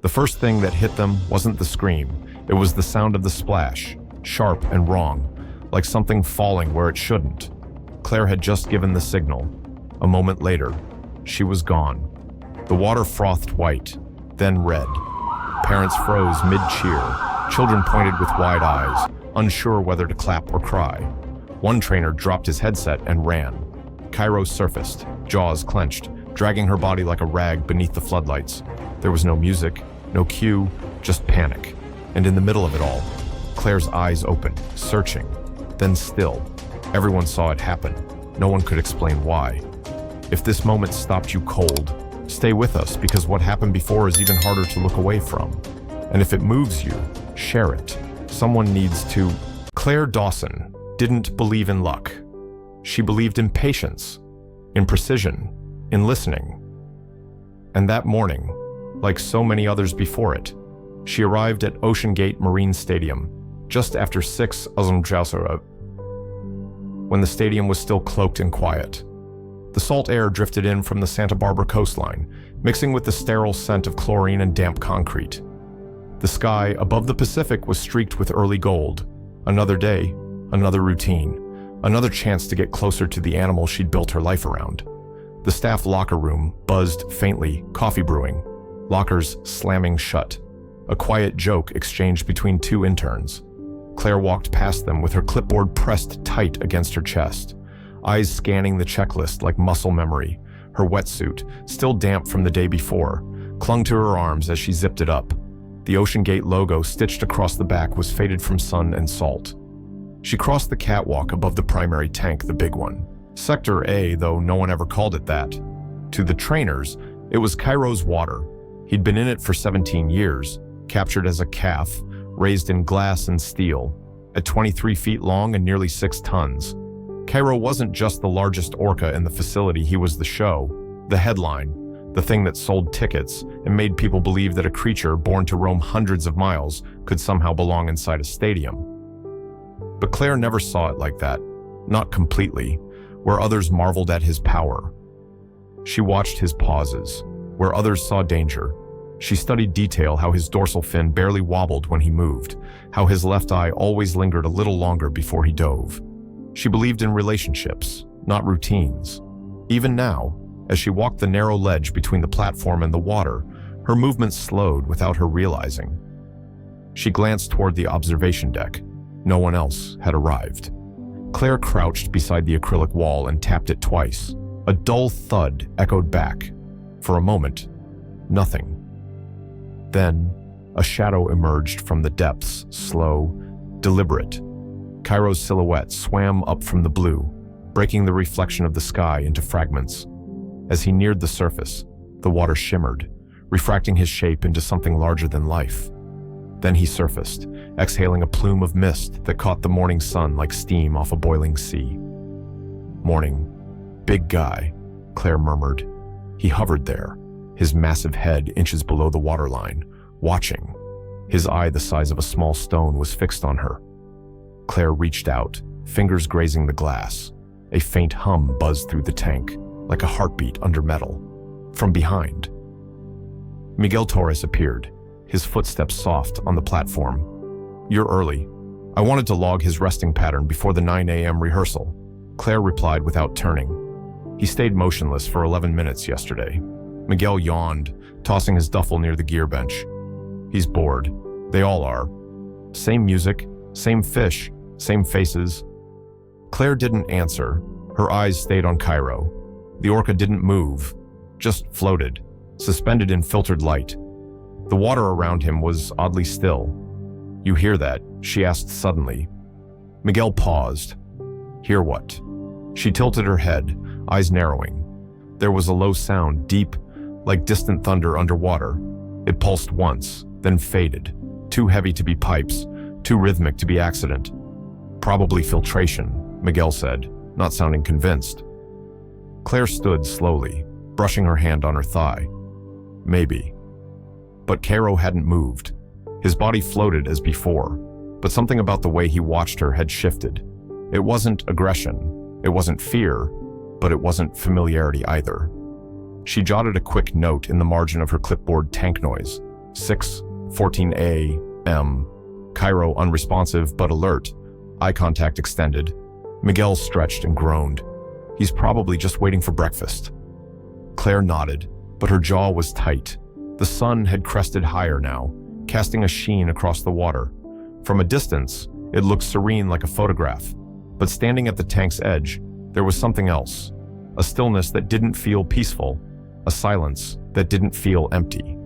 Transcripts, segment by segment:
The first thing that hit them wasn't the scream. It was the sound of the splash, sharp and wrong, like something falling where it shouldn't. Claire had just given the signal. A moment later, she was gone. The water frothed white, then red. Parents froze mid-cheer. Children pointed with wide eyes, unsure whether to clap or cry. One trainer dropped his headset and ran. Kairo surfaced, jaws clenched, dragging her body like a rag beneath the floodlights. There was no music, no cue, just panic. And in the middle of it all, Claire's eyes opened, searching, then still. Everyone saw it happen. No one could explain why. If this moment stopped you cold, stay with us, because what happened before is even harder to look away from. And if it moves you, share it. Someone needs to. Claire Dawson didn't believe in luck. She believed in patience, in precision, in listening. And that morning, like so many others before it, she arrived at OceanGate Marine Stadium just after 6 unthinkable, when the stadium was still cloaked in quiet. The salt air drifted in from the Santa Barbara coastline, mixing with the sterile scent of chlorine and damp concrete. The sky above the Pacific was streaked with early gold. Another day, another routine, another chance to get closer to the animal she'd built her life around. The staff locker room buzzed faintly, coffee brewing, lockers slamming shut. A quiet joke exchanged between two interns. Claire walked past them with her clipboard pressed tight against her chest, eyes scanning the checklist like muscle memory. Her wetsuit, still damp from the day before, clung to her arms as she zipped it up. The OceanGate logo stitched across the back was faded from sun and salt. She crossed the catwalk above the primary tank, the big one. Sector A, though no one ever called it that. To the trainers, it was Kairo's water. He'd been in it for 17 years, captured as a calf, raised in glass and steel, at 23 feet long and nearly 6 tons. Kairo wasn't just the largest orca in the facility, he was the show, the headline, the thing that sold tickets and made people believe that a creature born to roam hundreds of miles could somehow belong inside a stadium. But Claire never saw it like that, not completely, where others marveled at his power. She watched his pauses, where others saw danger. She studied detail, how his dorsal fin barely wobbled when he moved, how his left eye always lingered a little longer before he dove. She believed in relationships, not routines. Even now, as she walked the narrow ledge between the platform and the water, her movements slowed without her realizing. She glanced toward the observation deck. No one else had arrived. Claire crouched beside the acrylic wall and tapped it twice. A dull thud echoed back. For a moment, nothing. Then, a shadow emerged from the depths, slow, deliberate. Kairo's silhouette swam up from the blue, breaking the reflection of the sky into fragments. As he neared the surface, the water shimmered, refracting his shape into something larger than life. Then he surfaced, exhaling a plume of mist that caught the morning sun like steam off a boiling sea. "Morning. Big guy," Claire murmured. He hovered there, his massive head inches below the waterline, watching. His eye the size of a small stone was fixed on her. Claire reached out, fingers grazing the glass. A faint hum buzzed through the tank, like a heartbeat under metal. From behind, Miguel Torres appeared, his footsteps soft on the platform. "You're early. I wanted to log his resting pattern before the 9 a.m. rehearsal," Claire replied without turning. "He stayed motionless for 11 minutes yesterday." Miguel yawned, tossing his duffel near the gear bench. "He's bored. They all are. Same music, same fish, same faces." Claire didn't answer. Her eyes stayed on Kairo. The orca didn't move, just floated, suspended in filtered light. The water around him was oddly still. "You hear that?" she asked suddenly. Miguel paused. "Hear what?" She tilted her head, eyes narrowing. There was a low sound, deep, like distant thunder underwater. It pulsed once, then faded. Too heavy to be pipes, too rhythmic to be accident. "Probably filtration," Miguel said, not sounding convinced. Claire stood slowly, brushing her hand on her thigh. "Maybe." But Kairo hadn't moved. His body floated as before, but something about the way he watched her had shifted. It wasn't aggression, it wasn't fear, but it wasn't familiarity either. She jotted a quick note in the margin of her clipboard: tank noise. 6:14 a.m. Kairo unresponsive but alert, eye contact extended. Miguel stretched and groaned. He's probably just waiting for breakfast. Claire nodded, but her jaw was tight. The sun had crested higher now, casting a sheen across the water. From a distance, it looked serene like a photograph, but standing at the tank's edge, there was something else. A stillness that didn't feel peaceful, a silence that didn't feel empty.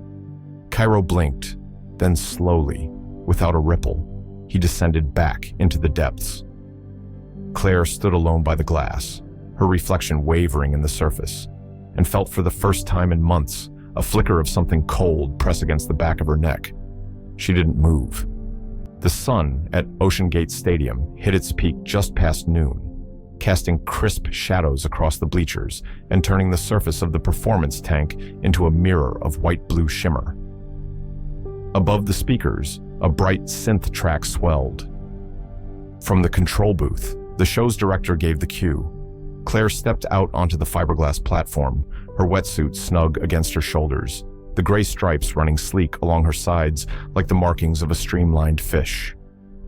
Kairo blinked, then slowly, without a ripple, he descended back into the depths. Claire stood alone by the glass, her reflection wavering in the surface, and felt for the first time in months a flicker of something cold press against the back of her neck. She didn't move. The sun at OceanGate Stadium hit its peak just past noon, casting crisp shadows across the bleachers and turning the surface of the performance tank into a mirror of white-blue shimmer. Above the speakers, a bright synth track swelled. From the control booth, the show's director gave the cue. Claire stepped out onto the fiberglass platform, her wetsuit snug against her shoulders, the gray stripes running sleek along her sides like the markings of a streamlined fish.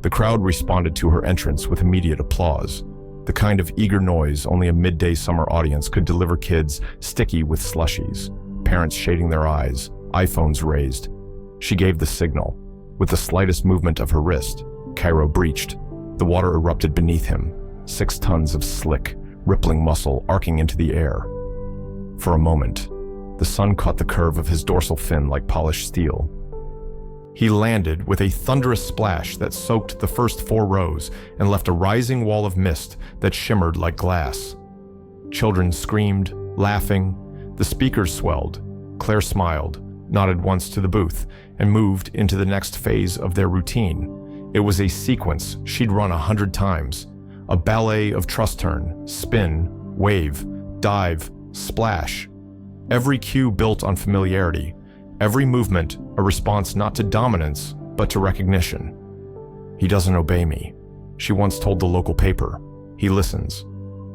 The crowd responded to her entrance with immediate applause, the kind of eager noise only a midday summer audience could deliver kids sticky with slushies, parents shading their eyes, iPhones raised. She gave the signal. With the slightest movement of her wrist, Kairo breached. The water erupted beneath him, 6 tons of slick, rippling muscle arcing into the air. For a moment, the sun caught the curve of his dorsal fin like polished steel. He landed with a thunderous splash that soaked the first 4 rows and left a rising wall of mist that shimmered like glass. Children screamed, laughing. The speakers swelled. Claire smiled, nodded once to the booth, and moved into the next phase of their routine. It was a sequence she'd run 100 times. A ballet of trust turn, spin, wave, dive, splash. Every cue built on familiarity. Every movement a response not to dominance, but to recognition. He doesn't obey me, she once told the local paper. He listens.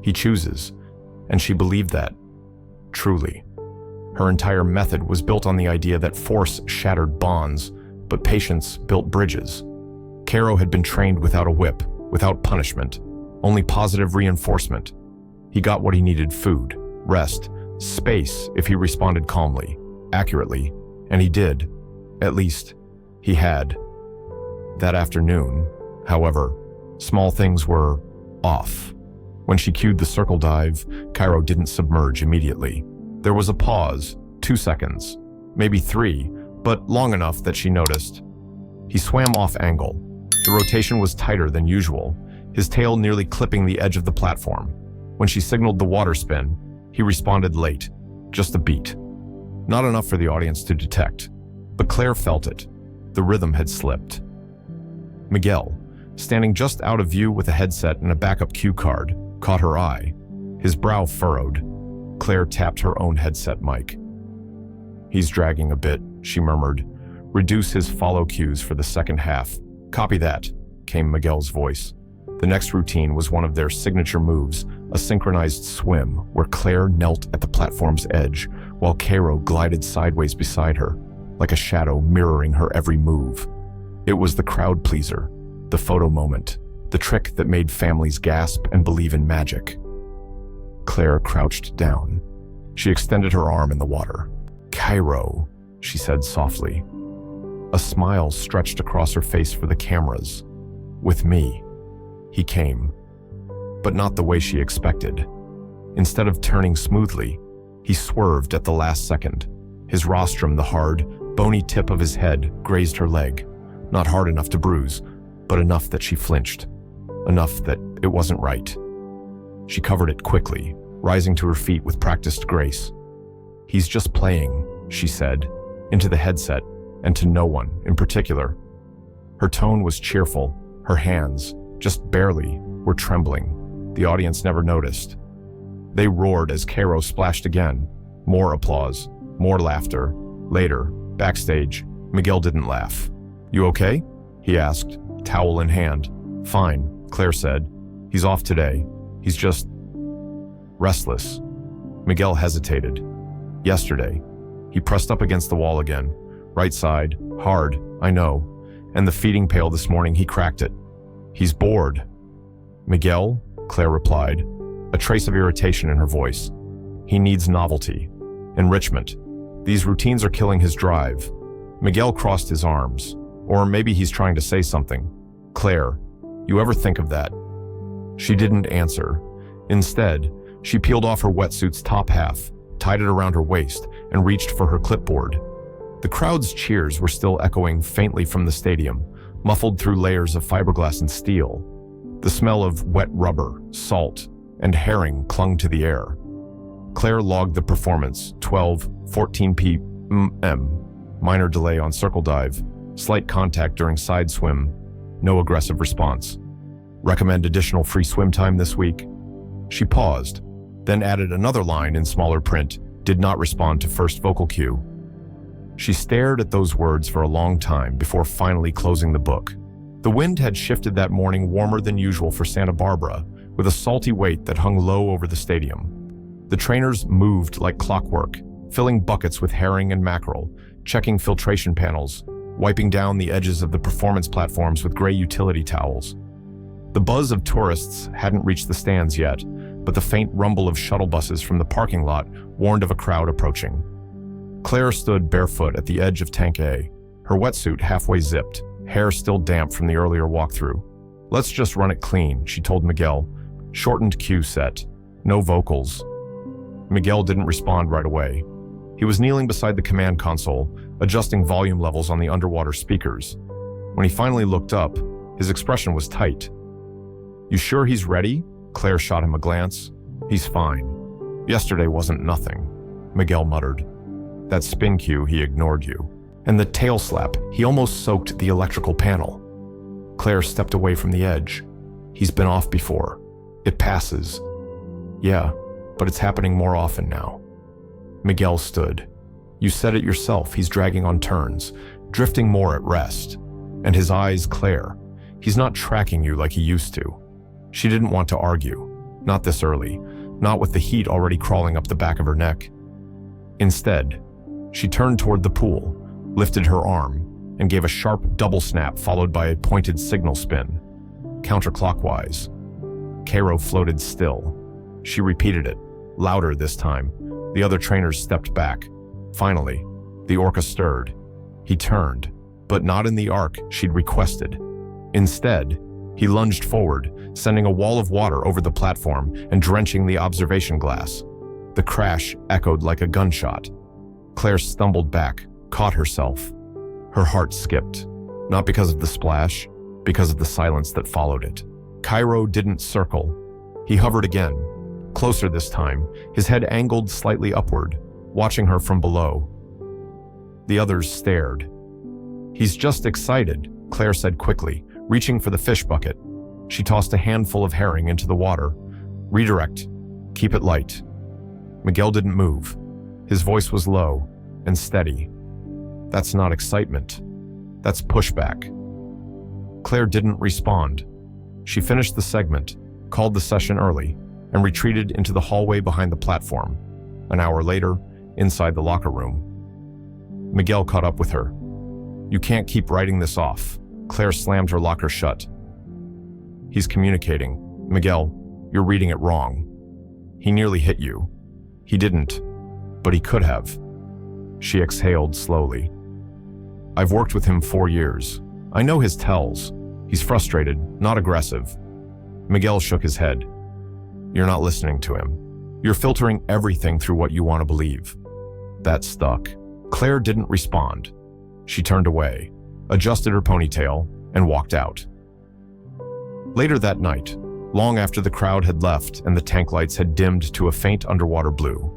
He chooses. And she believed that. Truly. Her entire method was built on the idea that force shattered bonds, but patience built bridges. Kairo had been trained without a whip, without punishment, only positive reinforcement. He got what he needed: food, rest, space if he responded calmly, accurately, and he did. At least, he had. That afternoon, however, small things were off. When she cued the circle dive, Kairo didn't submerge immediately. There was a pause, 2 seconds, maybe 3, but long enough that she noticed. He swam off angle. The rotation was tighter than usual, his tail nearly clipping the edge of the platform. When she signaled the water spin, he responded late, just a beat. Not enough for the audience to detect, but Claire felt it. The rhythm had slipped. Miguel, standing just out of view with a headset and a backup cue card, caught her eye. His brow furrowed. Claire tapped her own headset mic. "He's dragging a bit," she murmured. "Reduce his follow cues for the second half." "Copy that," came Miguel's voice. The next routine was one of their signature moves, a synchronized swim where Claire knelt at the platform's edge while Kairo glided sideways beside her, like a shadow mirroring her every move. It was the crowd pleaser, the photo moment, the trick that made families gasp and believe in magic. Claire crouched down. She extended her arm in the water. "Kairo," she said softly. A smile stretched across her face for the cameras. "With me." He came, but not the way she expected. Instead of turning smoothly, he swerved at the last second. His rostrum, the hard, bony tip of his head, grazed her leg. Not hard enough to bruise, but enough that she flinched. Enough that it wasn't right. She covered it quickly, rising to her feet with practiced grace. "He's just playing," she said, into the headset, and to no one in particular. Her tone was cheerful. Her hands, just barely, were trembling. The audience never noticed. They roared as Kairo splashed again. More applause, more laughter. Later, backstage, Miguel didn't laugh. "You okay?" he asked, towel in hand. "Fine," Claire said. "He's off today. He's just restless." Miguel hesitated. Yesterday, he pressed up against the wall again, Right side, hard, I know. And the feeding pail this morning, he cracked it. He's bored. Miguel, Claire replied, a trace of irritation in her voice. He needs novelty, enrichment. These routines are killing his drive. Miguel crossed his arms. Or maybe he's trying to say something. Claire, you ever think of that? She didn't answer. Instead, she peeled off her wetsuit's top half, tied it around her waist, and reached for her clipboard. The crowd's cheers were still echoing faintly from the stadium, muffled through layers of fiberglass and steel. The smell of wet rubber, salt, and herring clung to the air. Claire logged the performance, 12:14 p.m. Minor delay on circle dive, slight contact during side swim, no aggressive response. Recommend additional free swim time this week? She paused, then added another line in smaller print, did not respond to first vocal cue. She stared at those words for a long time before finally closing the book. The wind had shifted that morning warmer than usual for Santa Barbara, with a salty weight that hung low over the stadium. The trainers moved like clockwork, filling buckets with herring and mackerel, checking filtration panels, wiping down the edges of the performance platforms with gray utility towels. The buzz of tourists hadn't reached the stands yet, but the faint rumble of shuttle buses from the parking lot warned of a crowd approaching. Claire stood barefoot at the edge of Tank A, her wetsuit halfway zipped, hair still damp from the earlier walkthrough. Let's just run it clean, she told Miguel. Shortened cue set. No vocals. Miguel didn't respond right away. He was kneeling beside the command console, adjusting volume levels on the underwater speakers. When he finally looked up, his expression was tight. You sure he's ready? Claire shot him a glance. He's fine. Yesterday wasn't nothing, Miguel muttered. That spin cue, he ignored you. And the tail slap, he almost soaked the electrical panel. Claire stepped away from the edge. He's been off before. It passes. Yeah, but it's happening more often now. Miguel stood. You said it yourself, he's dragging on turns, drifting more at rest. And his eyes, Claire. He's not tracking you like he used to. She didn't want to argue. Not this early. Not with the heat already crawling up the back of her neck. Instead, she turned toward the pool, lifted her arm, and gave a sharp double snap followed by a pointed signal spin. Counterclockwise. Kairo floated still. She repeated it, louder this time. The other trainers stepped back. Finally, the Orca stirred. He turned, but not in the arc she'd requested. Instead, he lunged forward, sending a wall of water over the platform and drenching the observation glass. The crash echoed like a gunshot. Claire stumbled back, caught herself. Her heart skipped, not because of the splash, because of the silence that followed it. Kairo didn't circle. He hovered again, closer this time, his head angled slightly upward, watching her from below. The others stared. He's just excited, Claire said quickly, reaching for the fish bucket. She tossed a handful of herring into the water. Redirect. Keep it light. Miguel didn't move. His voice was low and steady. That's not excitement. That's pushback. Claire didn't respond. She finished the segment, called the session early, and retreated into the hallway behind the platform. An hour later, inside the locker room, Miguel caught up with her. You can't keep writing this off. Claire slammed her locker shut. He's communicating. Miguel, you're reading it wrong. He nearly hit you. He didn't, but he could have. She exhaled slowly. I've worked with him 4 years. I know his tells. He's frustrated, not aggressive. Miguel shook his head. You're not listening to him. You're filtering everything through what you want to believe. That stuck. Claire didn't respond. She turned away, adjusted her ponytail, and walked out. Later that night, long after the crowd had left and the tank lights had dimmed to a faint underwater blue,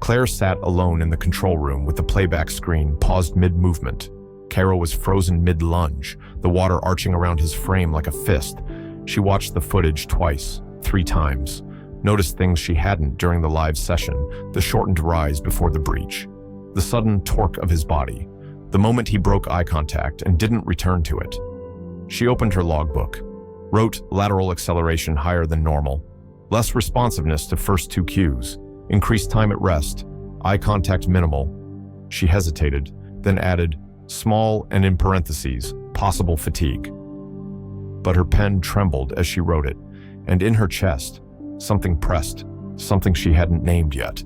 Claire sat alone in the control room with the playback screen paused mid-movement. Kairo was frozen mid-lunge, the water arching around his frame like a fist. She watched the footage twice, 3 times, noticed things she hadn't during the live session, the shortened rise before the breach, the sudden torque of his body, the moment he broke eye contact and didn't return to it. She opened her logbook, wrote lateral acceleration higher than normal, less responsiveness to first 2 cues, increased time at rest, eye contact minimal. She hesitated, then added, small and in parentheses, possible fatigue. But her pen trembled as she wrote it, and in her chest, something pressed, something she hadn't named yet.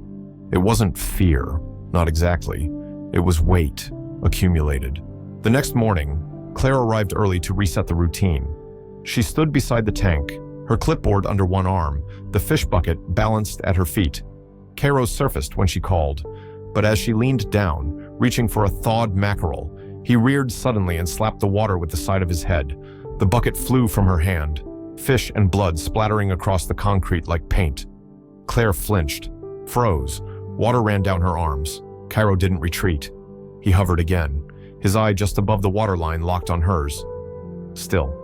It wasn't fear, not exactly. It was weight, accumulated. The next morning, Claire arrived early to reset the routine. She stood beside the tank, her clipboard under one arm, the fish bucket balanced at her feet. Kairo surfaced when she called, but as she leaned down, reaching for a thawed mackerel, he reared suddenly and slapped the water with the side of his head. The bucket flew from her hand, fish and blood splattering across the concrete like paint. Claire flinched, froze, water ran down her arms. Kairo didn't retreat. He hovered again, his eye just above the waterline locked on hers. Still.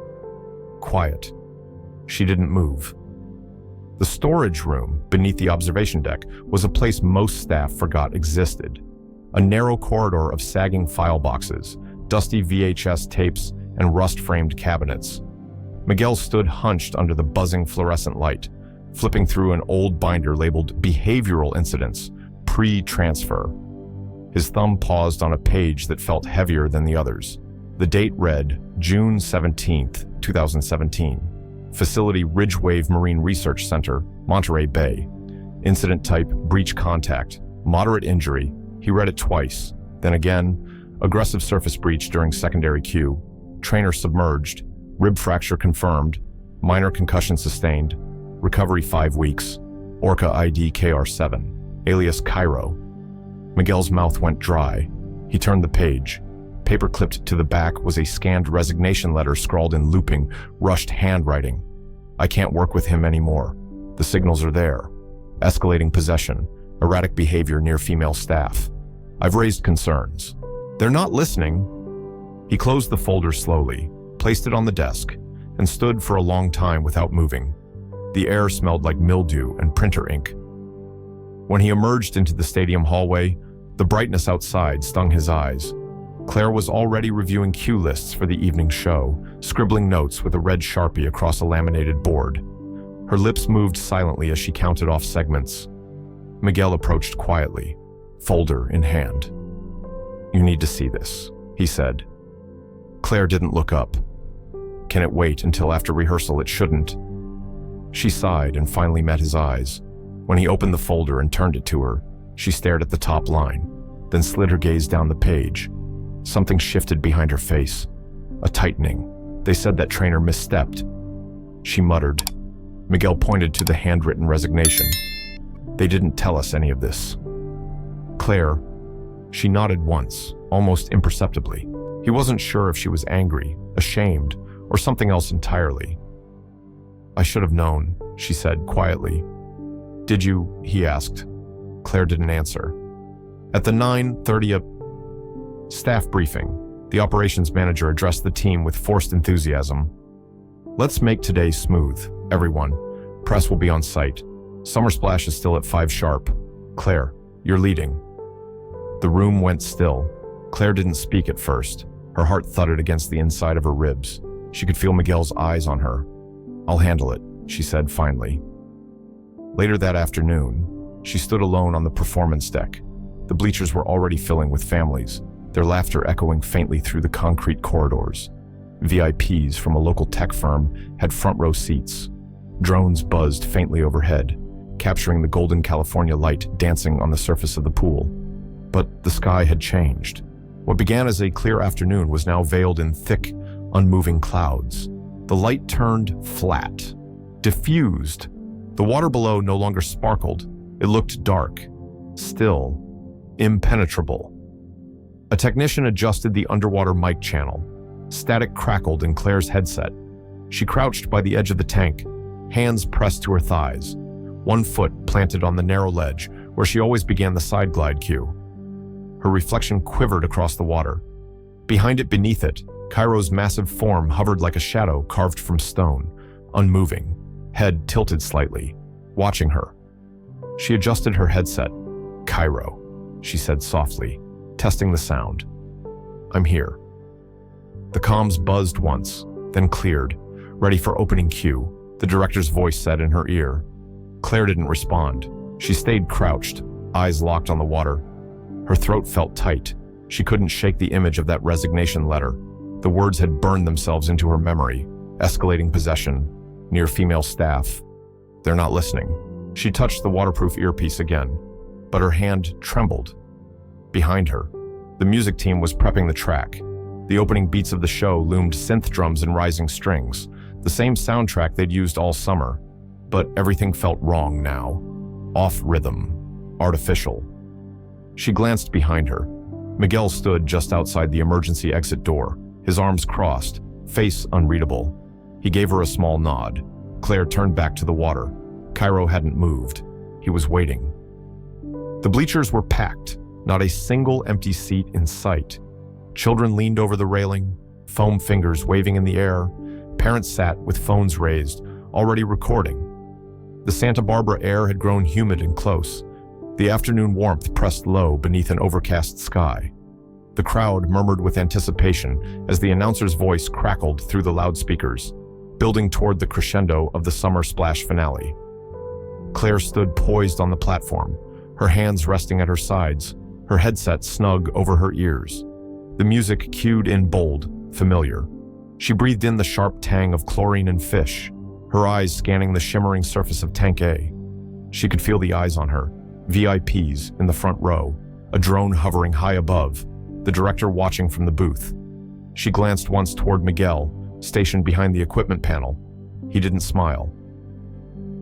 Quiet. She didn't move. The storage room beneath the observation deck was a place most staff forgot existed. A narrow corridor of sagging file boxes, dusty VHS tapes, and rust-framed cabinets. Miguel stood hunched under the buzzing fluorescent light, flipping through an old binder labeled Behavioral Incidents, Pre-Transfer. His thumb paused on a page that felt heavier than the others. The date read June 17th, 2017. Facility Ridgewave Marine Research Center, Monterey Bay. Incident type, breach contact. Moderate injury. He read it twice. Then again, aggressive surface breach during secondary Q. Trainer submerged. Rib fracture confirmed. Minor concussion sustained. Recovery 5 weeks. Orca ID KR7, alias Kairo. Miguel's mouth went dry. He turned the page. Paper clipped to the back was a scanned resignation letter scrawled in looping, rushed handwriting. I can't work with him anymore. The signals are there. Escalating possession, erratic behavior near female staff. I've raised concerns. They're not listening. He closed the folder slowly, placed it on the desk, and stood for a long time without moving. The air smelled like mildew and printer ink. When he emerged into the stadium hallway, the brightness outside stung his eyes. Claire was already reviewing cue lists for the evening show, scribbling notes with a red Sharpie across a laminated board. Her lips moved silently as she counted off segments. Miguel approached quietly, folder in hand. You need to see this, he said. Claire didn't look up. Can it wait until after rehearsal? It shouldn't. She sighed and finally met his eyes. When he opened the folder and turned it to her, she stared at the top line, then slid her gaze down the page. Something shifted behind her face. A tightening. They said that trainer misstepped. She muttered. Miguel pointed to the handwritten resignation. They didn't tell us any of this. Claire. She nodded once, almost imperceptibly. He wasn't sure if she was angry, ashamed, or something else entirely. I should have known, she said quietly. Did you? He asked. Claire didn't answer. At the 9:30 staff briefing, the operations manager addressed the team with forced enthusiasm. Let's make today smooth, everyone. Press will be on site. Summer Splash is still at 5 sharp. Claire, you're leading. The room went still. Claire didn't speak at first. Her heart thudded against the inside of her ribs. She could feel Miguel's eyes on her. I'll handle it, she said finally. Later that afternoon, she stood alone on the performance deck. The bleachers were already filling with families, their laughter echoing faintly through the concrete corridors. VIPs from a local tech firm had front row seats. Drones buzzed faintly overhead, capturing the golden California light dancing on the surface of the pool. But the sky had changed. What began as a clear afternoon was now veiled in thick, unmoving clouds. The light turned flat, diffused. The water below no longer sparkled. It looked dark, still, impenetrable. A technician adjusted the underwater mic channel. Static crackled in Claire's headset. She crouched by the edge of the tank, hands pressed to her thighs, one foot planted on the narrow ledge where she always began the side glide cue. Her reflection quivered across the water. Behind it, beneath it, Kairo's massive form hovered like a shadow carved from stone, unmoving, head tilted slightly, watching her. She adjusted her headset. Kairo, she said softly, testing the sound. I'm here. The comms buzzed once, then cleared, ready for opening cue, the director's voice said in her ear. Claire didn't respond. She stayed crouched, eyes locked on the water. Her throat felt tight, She couldn't shake the image of that resignation letter. The words had burned themselves into her memory. Escalating possession, near female staff. They're not listening. She touched the waterproof earpiece again, but her hand trembled. Behind her, the music team was prepping the track. The opening beats of the show loomed synth drums and rising strings, the same soundtrack they'd used all summer. But everything felt wrong now. Off rhythm. Artificial. She glanced behind her. Miguel stood just outside the emergency exit door, his arms crossed, face unreadable. He gave her a small nod. Claire turned back to the water. Kairo hadn't moved. He was waiting. The bleachers were packed, not a single empty seat in sight. Children leaned over the railing, foam fingers waving in the air. Parents sat with phones raised, already recording. The Santa Barbara air had grown humid and close. The afternoon warmth pressed low beneath an overcast sky. The crowd murmured with anticipation as the announcer's voice crackled through the loudspeakers, building toward the crescendo of the summer splash finale. Claire stood poised on the platform, her hands resting at her sides, her headset snug over her ears. The music cued in bold, familiar. She breathed in the sharp tang of chlorine and fish, her eyes scanning the shimmering surface of Tank A. She could feel the eyes on her, VIPs in the front row, a drone hovering high above, the director watching from the booth. She glanced once toward Miguel, stationed behind the equipment panel. He didn't smile.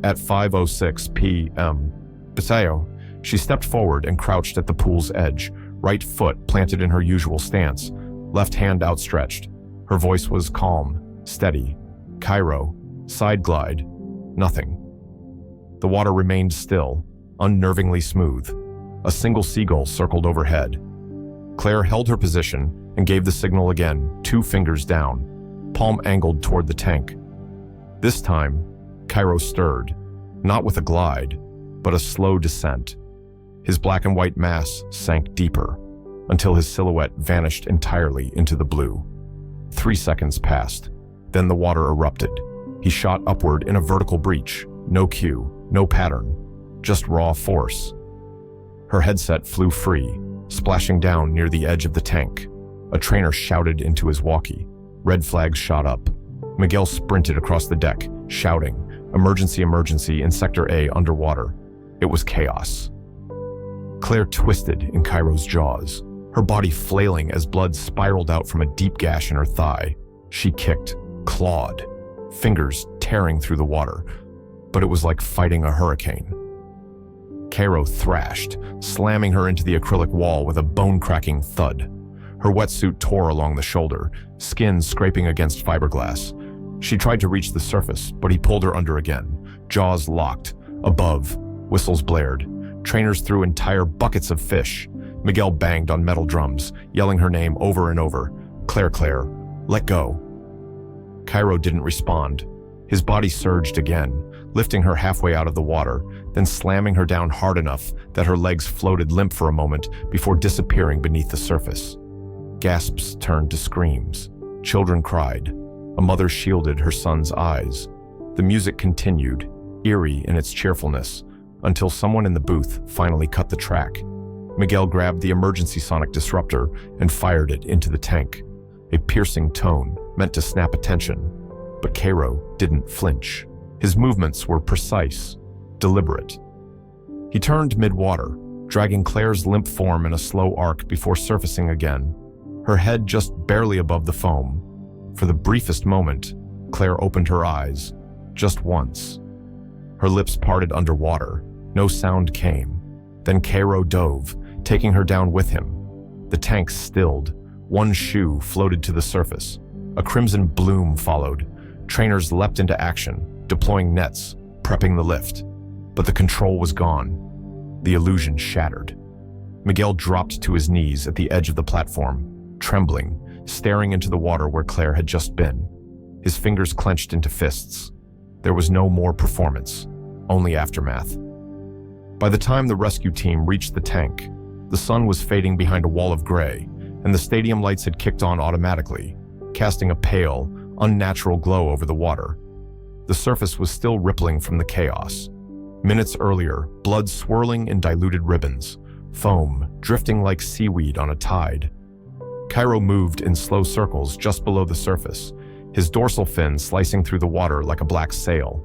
At 5:06 p.m., Paseo, she stepped forward and crouched at the pool's edge, right foot planted in her usual stance, left hand outstretched. Her voice was calm, steady. Kairo, side glide, nothing. The water remained still, unnervingly smooth. A single seagull circled overhead. Claire held her position and gave the signal again, 2 fingers down, palm angled toward the tank. This time, Kairo stirred, not with a glide, but a slow descent. His black and white mass sank deeper, until his silhouette vanished entirely into the blue. 3 seconds passed, then the water erupted. He shot upward in a vertical breach, no cue, no pattern, just raw force. Her headset flew free, splashing down near the edge of the tank. A trainer shouted into his walkie. Red flags shot up. Miguel sprinted across the deck, shouting, "Emergency, emergency," in Sector A underwater. It was chaos. Claire twisted in Kairo's jaws, her body flailing as blood spiraled out from a deep gash in her thigh. She kicked, clawed, fingers tearing through the water, but it was like fighting a hurricane. Kairo thrashed, slamming her into the acrylic wall with a bone-cracking thud. Her wetsuit tore along the shoulder, skin scraping against fiberglass. She tried to reach the surface, but he pulled her under again, jaws locked. Above, whistles blared. Trainers threw entire buckets of fish. Miguel banged on metal drums, yelling her name over and over. "Claire, Claire, let go." Kairo didn't respond. His body surged again, lifting her halfway out of the water, then slamming her down hard enough that her legs floated limp for a moment before disappearing beneath the surface. Gasps turned to screams. Children cried. A mother shielded her son's eyes. The music continued, eerie in its cheerfulness, until someone in the booth finally cut the track. Miguel grabbed the emergency sonic disruptor and fired it into the tank, a piercing tone meant to snap attention. But Kairo didn't flinch. His movements were precise, deliberate. He turned mid-water, dragging Claire's limp form in a slow arc before surfacing again, her head just barely above the foam. For the briefest moment, Claire opened her eyes, just once. Her lips parted underwater. No sound came. Then Kairo dove, taking her down with him. The tank stilled. One shoe floated to the surface. A crimson bloom followed. Trainers leapt into action, deploying nets, prepping the lift. But the control was gone. The illusion shattered. Miguel dropped to his knees at the edge of the platform, trembling, staring into the water where Claire had just been. His fingers clenched into fists. There was no more performance, only aftermath. By the time the rescue team reached the tank, the sun was fading behind a wall of gray, and the stadium lights had kicked on automatically, casting a pale, unnatural glow over the water. The surface was still rippling from the chaos. Minutes earlier, blood swirling in diluted ribbons, foam drifting like seaweed on a tide. Kairo moved in slow circles just below the surface, his dorsal fin slicing through the water like a black sail.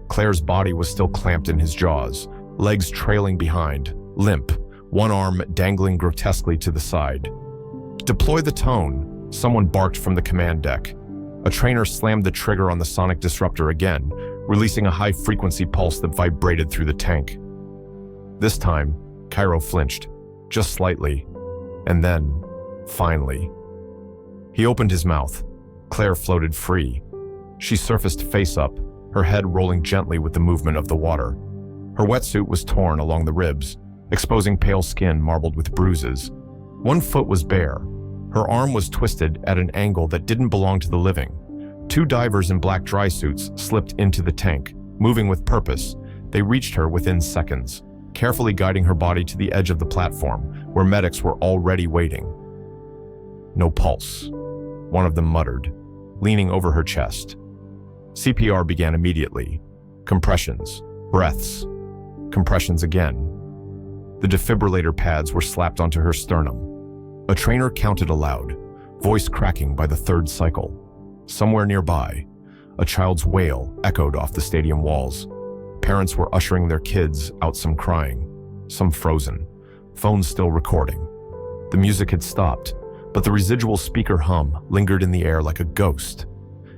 Claire's body was still clamped in his jaws, legs trailing behind, limp, one arm dangling grotesquely to the side. "Deploy the tone," someone barked from the command deck. A trainer slammed the trigger on the sonic disruptor again, releasing a high-frequency pulse that vibrated through the tank. This time, Kairo flinched, just slightly, and then, finally. He opened his mouth. Claire floated free. She surfaced face up, her head rolling gently with the movement of the water. Her wetsuit was torn along the ribs, exposing pale skin marbled with bruises. One foot was bare. Her arm was twisted at an angle that didn't belong to the living. Two divers in black dry suits slipped into the tank, moving with purpose. They reached her within seconds, carefully guiding her body to the edge of the platform, where medics were already waiting. "No pulse," one of them muttered, leaning over her chest. CPR began immediately. Compressions, breaths, compressions again. The defibrillator pads were slapped onto her sternum. A trainer counted aloud, voice cracking by the third cycle. Somewhere nearby, a child's wail echoed off the stadium walls. Parents were ushering their kids out, some crying, some frozen, phones still recording. The music had stopped, but the residual speaker hum lingered in the air like a ghost.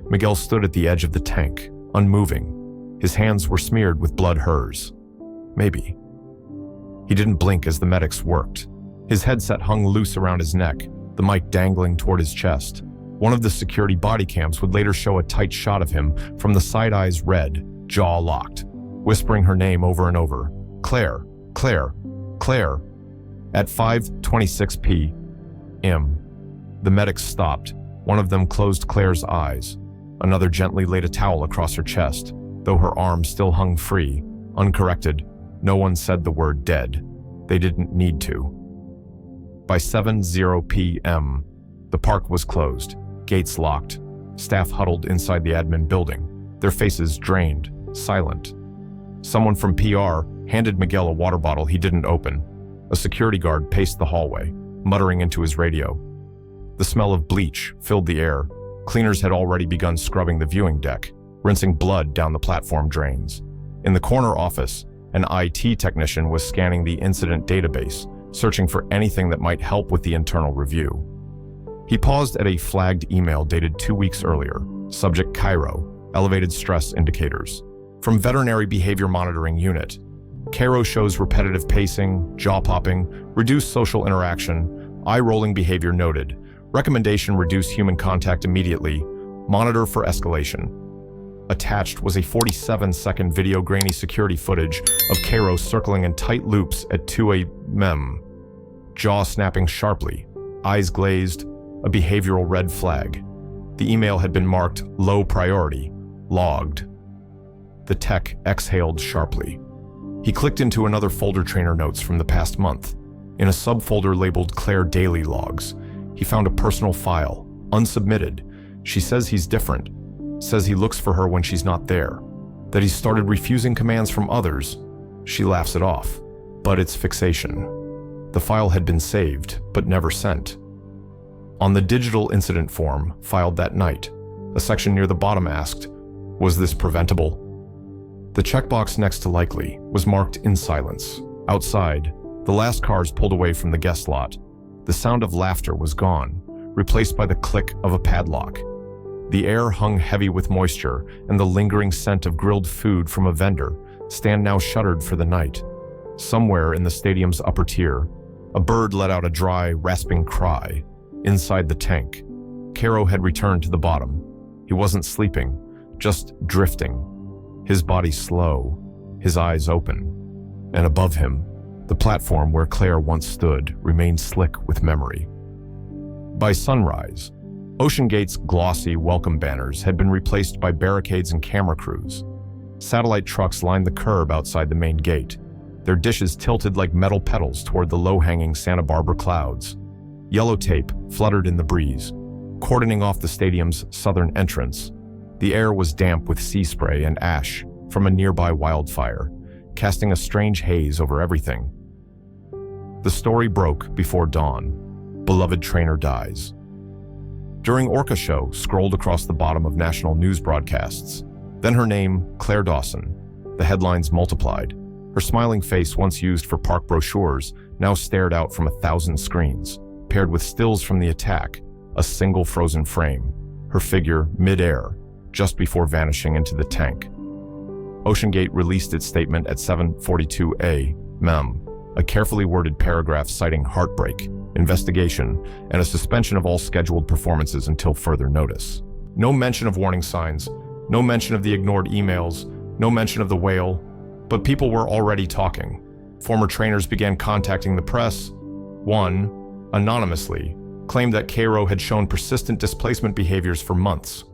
Miguel stood at the edge of the tank, unmoving. His hands were smeared with blood. Hers. Maybe. He didn't blink as the medics worked. His headset hung loose around his neck, the mic dangling toward his chest. One of the security body cams would later show a tight shot of him from the side eyes red, jaw locked, whispering her name over and over. "Claire, Claire, Claire." At 5:26 p.m., the medics stopped. One of them closed Claire's eyes. Another gently laid a towel across her chest, though her arm still hung free, uncorrected. No one said the word dead. They didn't need to. By 7:0 p.m., the park was closed, gates locked, staff huddled inside the admin building, their faces drained, silent. Someone from PR handed Miguel a water bottle he didn't open. A security guard paced the hallway, muttering into his radio. The smell of bleach filled the air. Cleaners had already begun scrubbing the viewing deck, rinsing blood down the platform drains. In the corner office, an IT technician was scanning the incident database, searching for anything that might help with the internal review. He paused at a flagged email dated 2 weeks earlier. Subject: Kairo, elevated stress indicators. From Veterinary Behavior Monitoring Unit. Kairo shows repetitive pacing, jaw-popping, reduced social interaction, eye-rolling behavior noted. Recommendation: reduce human contact immediately. Monitor for escalation. Attached was a 47-second video grainy security footage of Kairo circling in tight loops at 2 a.m. Jaw snapping sharply, eyes glazed, a behavioral red flag. The email had been marked low priority, logged. The tech exhaled sharply. He clicked into another folder: trainer notes from the past month. In a subfolder labeled Claire Daily Logs, he found a personal file, unsubmitted. She says he's different, says he looks for her when she's not there, that he's started refusing commands from others. She laughs it off, but it's fixation. The file had been saved, but never sent. On the digital incident form filed that night, a section near the bottom asked, "Was this preventable?" The checkbox next to likely was marked in silence. Outside, the last cars pulled away from the guest lot. The sound of laughter was gone, replaced by the click of a padlock. The air hung heavy with moisture, and the lingering scent of grilled food from a vendor stand now shuttered for the night. Somewhere in the stadium's upper tier, a bird let out a dry, rasping cry. Inside the tank, Kairo had returned to the bottom. He wasn't sleeping, just drifting. His body slow, his eyes open. And above him, the platform where Claire once stood remained slick with memory. By sunrise, OceanGate's glossy welcome banners had been replaced by barricades and camera crews. Satellite trucks lined the curb outside the main gate, their dishes tilted like metal petals toward the low-hanging Santa Barbara clouds. Yellow tape fluttered in the breeze, cordoning off the stadium's southern entrance. The air was damp with sea spray and ash from a nearby wildfire, casting a strange haze over everything. The story broke before dawn. beloved trainer dies. During Orca show scrolled across the bottom of national news broadcasts. Then her name, Claire Dawson. The headlines multiplied. Her smiling face, once used for park brochures, now stared out from 1,000 screens, paired with stills from the attack, a single frozen frame, her figure mid-air, just before vanishing into the tank. OceanGate released its statement at 7:42 a.m., a carefully worded paragraph citing heartbreak, investigation, and a suspension of all scheduled performances until further notice. No mention of warning signs, no mention of the ignored emails, no mention of the whale, but people were already talking. Former trainers began contacting the press. One, anonymously, claimed that Kairo had shown persistent displacement behaviors for months.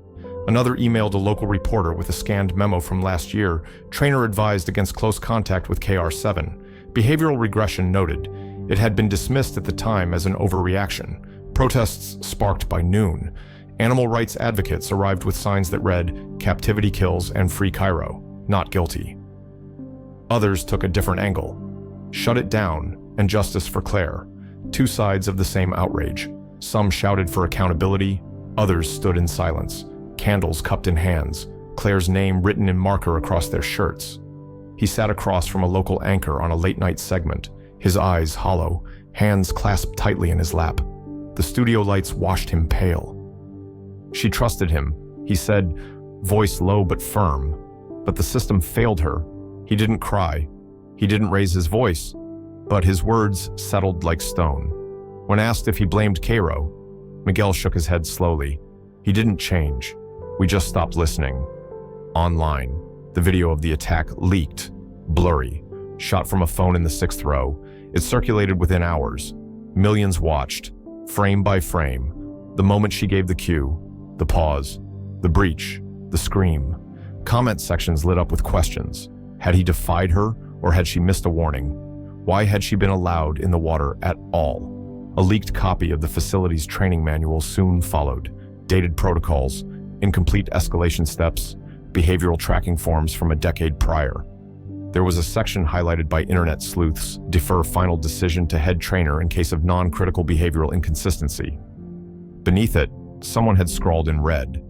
Another emailed a local reporter with a scanned memo from last year. Trainer advised against close contact with KR7. Behavioral regression noted. It had been dismissed at the time as an overreaction. Protests sparked by noon. Animal rights advocates arrived with signs that read, "Captivity kills and free Kairo, not guilty." Others took a different angle. "Shut it down" and "Justice for Claire." Two sides of the same outrage. Some shouted for accountability, others stood in silence, candles cupped in hands, Claire's name written in marker across their shirts. He sat across from a local anchor on a late-night segment, his eyes hollow, hands clasped tightly in his lap. The studio lights washed him pale. She trusted him, he said, voice low but firm. But the system failed her. He didn't cry. He didn't raise his voice. But his words settled like stone. When asked if he blamed Kairo, Miguel shook his head slowly. He didn't change. We just stopped listening. Online, the video of the attack leaked, blurry, shot from a phone in the 6th row. It circulated within hours. Millions watched, frame by frame. The moment she gave the cue, the pause, the breach, the scream. Comment sections lit up with questions. Had he defied her, or had she missed a warning? Why had she been allowed in the water at all? A leaked copy of the facility's training manual soon followed. Dated protocols, incomplete escalation steps, behavioral tracking forms from a decade prior. There was a section highlighted by internet sleuths, defer final decision to head trainer in case of non-critical behavioral inconsistency. Beneath it, someone had scrawled in red.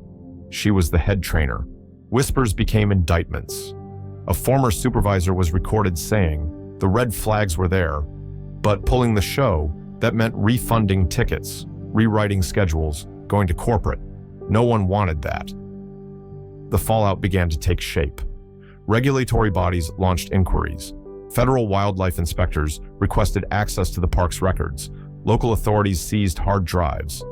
She was the head trainer. Whispers became indictments. A former supervisor was recorded saying, the red flags were there, but pulling the show, that meant refunding tickets, rewriting schedules, going to corporate. No one wanted that. The fallout began to take shape. Regulatory bodies launched inquiries. Federal wildlife inspectors requested access to the park's records. Local authorities seized hard drives.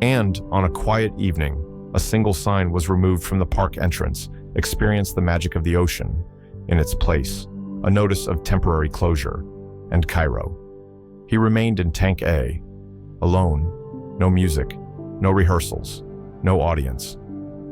And, on a quiet evening, a single sign was removed from the park entrance, "Experience the magic of the ocean." In its place, a notice of temporary closure, and Kairo. He remained in Tank A, alone, no music, no rehearsals, no audience.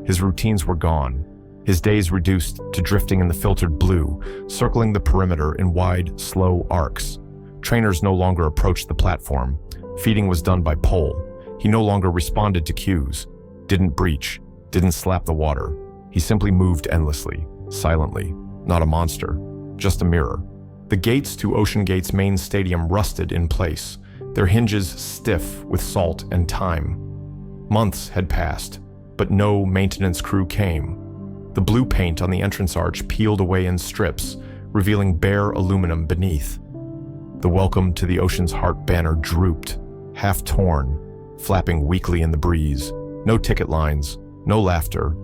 His routines were gone, his days reduced to drifting in the filtered blue, circling the perimeter in wide, slow arcs. Trainers no longer approached the platform. Feeding was done by pole. He no longer responded to cues, didn't breach, didn't slap the water. He simply moved endlessly, silently, not a monster, just a mirror. The gates to OceanGate's main stadium rusted in place, their hinges stiff with salt and time. Months had passed, but no maintenance crew came. The blue paint on the entrance arch peeled away in strips, revealing bare aluminum beneath. The Welcome to the Ocean's Heart banner drooped, half torn, flapping weakly in the breeze. No ticket lines, no laughter,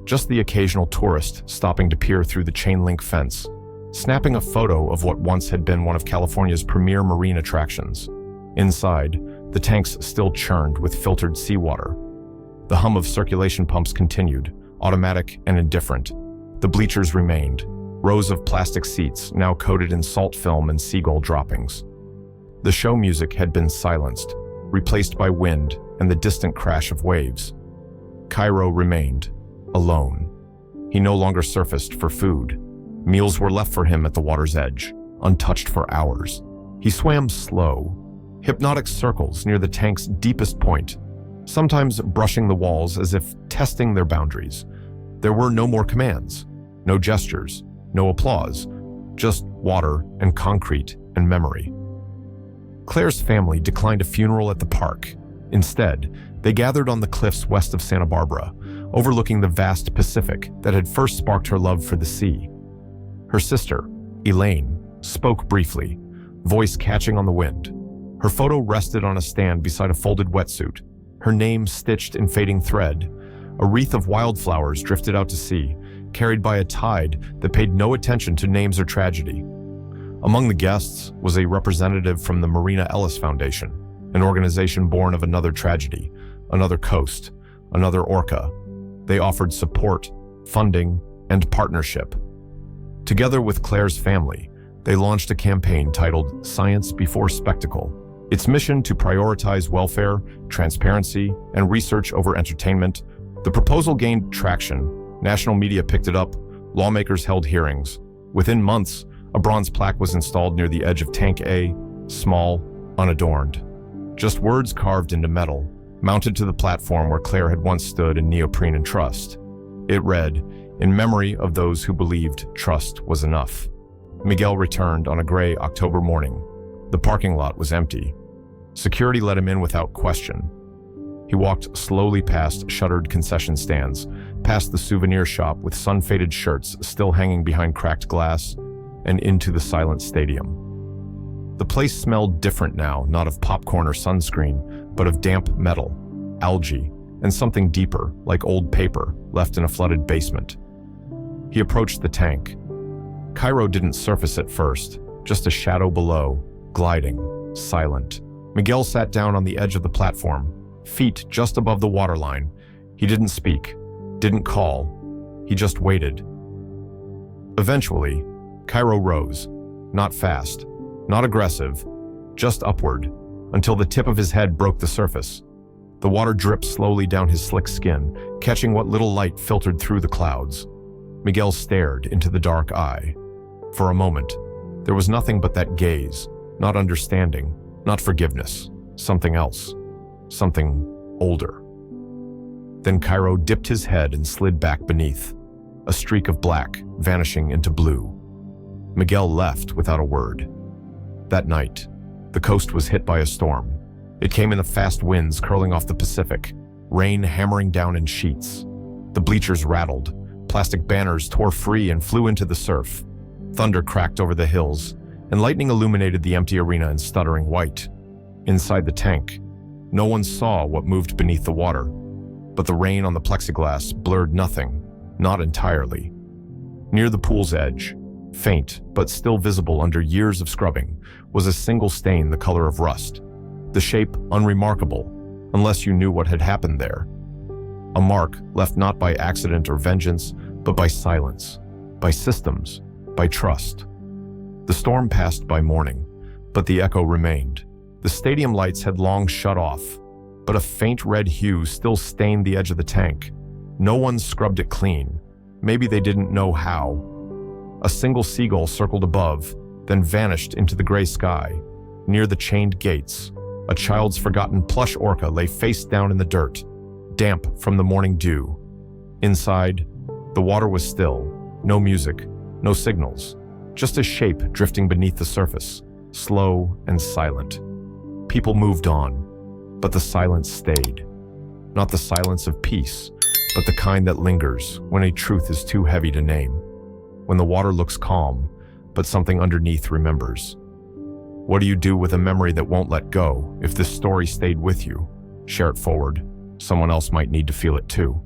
just the occasional tourist stopping to peer through the chain-link fence, snapping a photo of what once had been one of California's premier marine attractions. Inside, the tanks still churned with filtered seawater. The hum of circulation pumps continued, automatic and indifferent. The bleachers remained, rows of plastic seats now coated in salt film and seagull droppings. The show music had been silenced, replaced by wind and the distant crash of waves. Kairo remained, alone. He no longer surfaced for food. Meals were left for him at the water's edge, untouched for hours. He swam slow, hypnotic circles near the tank's deepest point, sometimes brushing the walls as if testing their boundaries. There were no more commands, no gestures, no applause, just water and concrete and memory. Claire's family declined a funeral at the park. Instead, they gathered on the cliffs west of Santa Barbara, overlooking the vast Pacific that had first sparked her love for the sea. Her sister, Elaine, spoke briefly, voice catching on the wind. Her photo rested on a stand beside a folded wetsuit, her name stitched in fading thread. A wreath of wildflowers drifted out to sea, carried by a tide that paid no attention to names or tragedy. Among the guests was a representative from the Marina Ellis Foundation, an organization born of another tragedy, another coast, another Orca. They offered support, funding, and partnership. Together with Claire's family, they launched a campaign titled Science Before Spectacle. Its mission to prioritize welfare, transparency, and research over entertainment. The proposal gained traction. National media picked it up. Lawmakers held hearings. Within months, a bronze plaque was installed near the edge of Tank A, small, unadorned. Just words carved into metal, mounted to the platform where Claire had once stood in neoprene and trust. It read, "In memory of those who believed trust was enough." Miguel returned on a gray October morning. The parking lot was empty. Security let him in without question. He walked slowly past shuttered concession stands, past the souvenir shop with sun-faded shirts still hanging behind cracked glass, and into the silent stadium. The place smelled different now, not of popcorn or sunscreen, but of damp metal, algae, and something deeper, like old paper, left in a flooded basement. He approached the tank. Kairo didn't surface at first, just a shadow below, gliding, silent. Miguel sat down on the edge of the platform, feet just above the waterline. He didn't speak, didn't call. He just waited. Eventually, Kairo rose, not fast, not aggressive, just upward, until the tip of his head broke the surface. The water dripped slowly down his slick skin, catching what little light filtered through the clouds. Miguel stared into the dark eye. For a moment, there was nothing but that gaze, not understanding, not forgiveness, something else, something older. Then Kairo dipped his head and slid back beneath, a streak of black vanishing into blue. Miguel left without a word. That night, the coast was hit by a storm. It came in the fast winds curling off the Pacific, rain hammering down in sheets. The bleachers rattled, plastic banners tore free and flew into the surf. Thunder cracked over the hills, and lightning illuminated the empty arena in stuttering white. Inside the tank, no one saw what moved beneath the water, but the rain on the plexiglass blurred nothing, not entirely. Near the pool's edge, faint but still visible under years of scrubbing, was a single stain the color of rust, the shape unremarkable, unless you knew what had happened there. A mark left not by accident or vengeance, but by silence, by systems, by trust. The storm passed by morning, but the echo remained. The stadium lights had long shut off, but a faint red hue still stained the edge of the tank. No one scrubbed it clean. Maybe they didn't know how. A single seagull circled above, then vanished into the gray sky. Near the chained gates, a child's forgotten plush orca lay face down in the dirt, damp from the morning dew. Inside, the water was still, no music, no signals, just a shape drifting beneath the surface, slow and silent. People moved on, but the silence stayed. Not the silence of peace, but the kind that lingers when a truth is too heavy to name. When the water looks calm, but something underneath remembers. What do you do with a memory that won't let go if this story stayed with you? Share it forward. Someone else might need to feel it too.